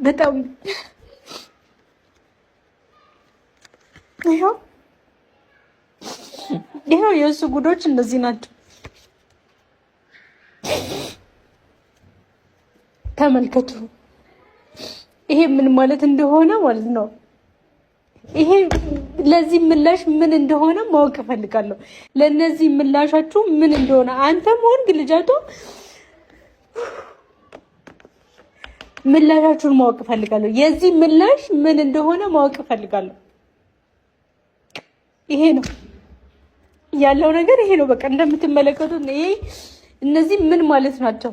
በጣም ይኸው የእሱ ጉዶች እንደዚህ ናቸው። ተመልከቱ። ይሄ ምን ማለት እንደሆነ ማለት ነው። ይሄ ለዚህ ምላሽ ምን እንደሆነ ማወቅ እፈልጋለሁ። ለነዚህ ምላሻችሁ ምን እንደሆነ አንተም ሆንክ ልጃቱ ምላሻችሁን ማወቅ እፈልጋለሁ። የዚህ ምላሽ ምን እንደሆነ ማወቅ እፈልጋለሁ። ይሄ ነው ያለው ነገር፣ ይሄ ነው በቃ እንደምትመለከቱት። ይሄ እነዚህ ምን ማለት ናቸው?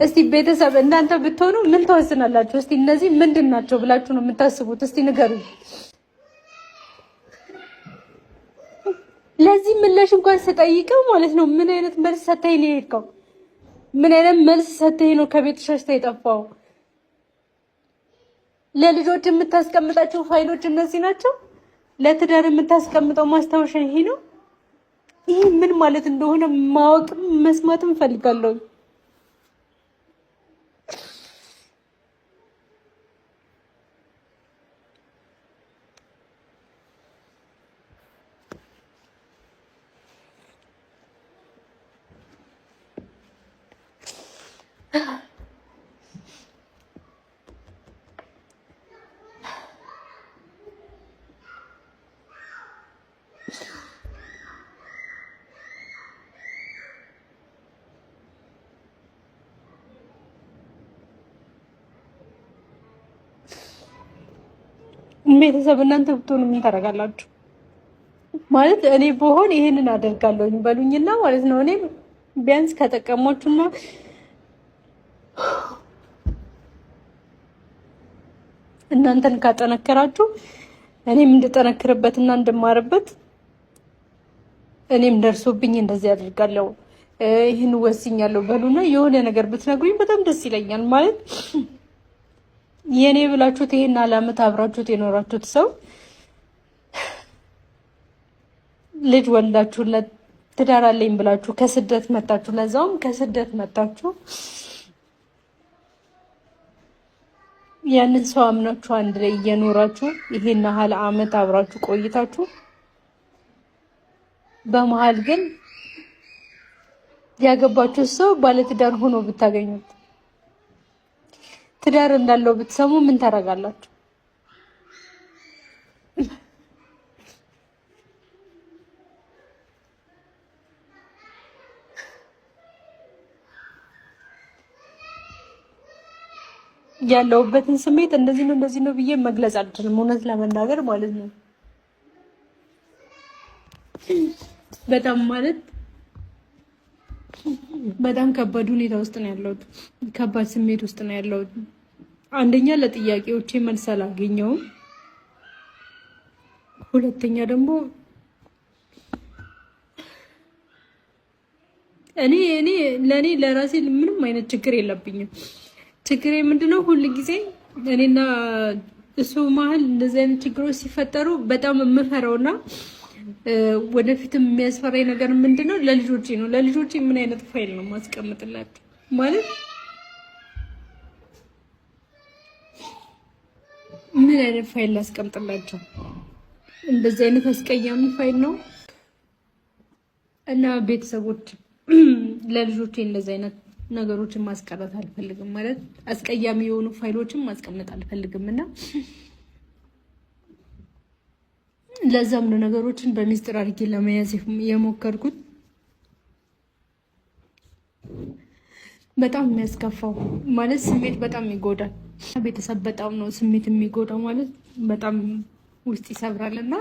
እስቲ ቤተሰብ እናንተ ብትሆኑ ምን ተወስናላችሁ? እስቲ እነዚህ ምንድን ናቸው ብላችሁ ነው የምታስቡት? እስቲ ንገሩኝ። ለዚህ ምላሽ እንኳን ስጠይቀው ማለት ነው ምን አይነት መልስ ሰተኸኝ ነው የሄድከው? ምን አይነት መልስ ሰተኸኝ ነው ከቤት ሸሽተህ የጠፋው? ለልጆች የምታስቀምጣቸው ፋይሎች እነዚህ ናቸው? ለትዳር የምታስቀምጠው ማስታወሻ ይሄ ነው? ይሄ ምን ማለት እንደሆነ ማወቅም መስማትም ፈልጋለሁ። ቤተሰብ እናንተ ብትሆኑ ምን ታደርጋላችሁ? ማለት እኔ በሆን ይሄንን አደርጋለሁኝ በሉኝና ማለት ነው። እኔም ቢያንስ ከጠቀሟችሁና እናንተን ካጠነከራችሁ እኔም እንድጠነክርበትና እንድማርበት እኔም ደርሶብኝ እንደዚህ አደርጋለሁ ይሄን ወስኛለሁ በሉና የሆነ ነገር ብትነግሩኝ በጣም ደስ ይለኛል። ማለት የኔ ብላችሁት ይሄን አላመት አብራችሁት የኖራችሁት ሰው ልጅ ወልዳችሁለት ትዳር አለኝ ብላችሁ ከስደት መጣችሁ፣ ለዛውም ከስደት መጣችሁ ያንን ሰው አምናችሁ አንድ ላይ እየኖራችሁ ይሄን ያህል አመት አብራችሁ ቆይታችሁ በመሃል ግን ያገባችሁ ሰው ባለትዳር ሆኖ ብታገኙት ትዳር እንዳለው ብትሰሙ ምን ታደርጋላችሁ? ያለውበትን ስሜት እንደዚህ ነው ብዬ መግለጽ አልችልም፣ እውነት ለመናገር ማለት ነው። በጣም ማለት በጣም ከባድ ሁኔታ ውስጥ ነው ያለሁት፣ ከባድ ስሜት ውስጥ ነው ያለሁት። አንደኛ ለጥያቄዎቼ መልስ አላገኘሁም፣ ሁለተኛ ደግሞ ለኔ ለራሴ ምንም አይነት ችግር የለብኝም። ችግሬ ምንድነው? ሁሉ ጊዜ እኔና እሱ መሀል እንደዚህ አይነት ችግሮች ሲፈጠሩ በጣም የምፈራውና ወደፊትም የሚያስፈራኝ ነገር ምንድነው? ለልጆቼ ነው። ለልጆቼ ምን አይነት ፋይል ነው ማስቀምጥላቸው? ማለት ምን አይነት ፋይል ላስቀምጥላቸው? እንደዚህ አይነት አስቀያሚ ፋይል ነው። እና ቤተሰቦች ለልጆቼ እንደዚህ አይነት ነገሮችን ማስቀረት አልፈልግም። ማለት አስቀያሚ የሆኑ ፋይሎችን ማስቀመጥ አልፈልግም እና ለዛም ነው ነገሮችን በሚስጥር አድርጌ ለመያዝ የሞከርኩት። በጣም የሚያስከፋው ማለት ስሜት በጣም ይጎዳል። ቤተሰብ በጣም ነው ስሜት የሚጎዳው፣ ማለት በጣም ውስጥ ይሰብራል እና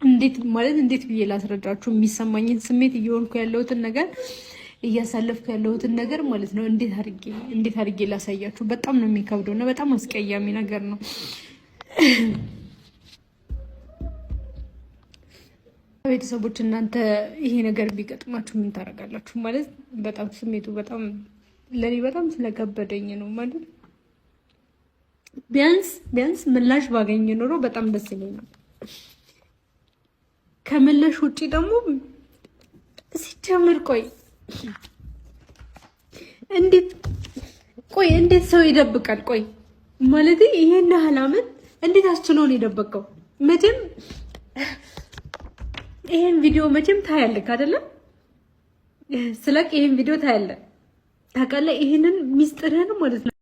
እንዴት ብዬ ላስረዳችሁ የሚሰማኝን ስሜት እየሆንኩ ያለሁትን ነገር እያሳለፍኩ ያለሁትን ነገር ማለት ነው። እንዴት አድርጌ ላሳያችሁ? በጣም ነው የሚከብደው እና በጣም አስቀያሚ ነገር ነው። ቤተሰቦች እናንተ ይሄ ነገር ቢገጥማችሁ ምን ታደርጋላችሁ? ማለት በጣም ስሜቱ በጣም ለኔ በጣም ስለከበደኝ ነው። ማለት ቢያንስ ምላሽ ባገኝ ኖሮ በጣም ደስ ይለኛል። ከምላሽ ውጪ ደግሞ እዚህ ጀምር ቆይ እንዴት ሰው ይደብቃል? ቆይ ማለት ይሄን ያህል ዓመት እንዴት አስችሎ ነው የደበቀው? መቼም ይሄን ቪዲዮ መቼም ታያለህ አይደለ? ስለቅ ይሄን ቪዲዮ ታያለህ ታውቃለህ። ይሄንን ሚስጥርህን ማለት ነው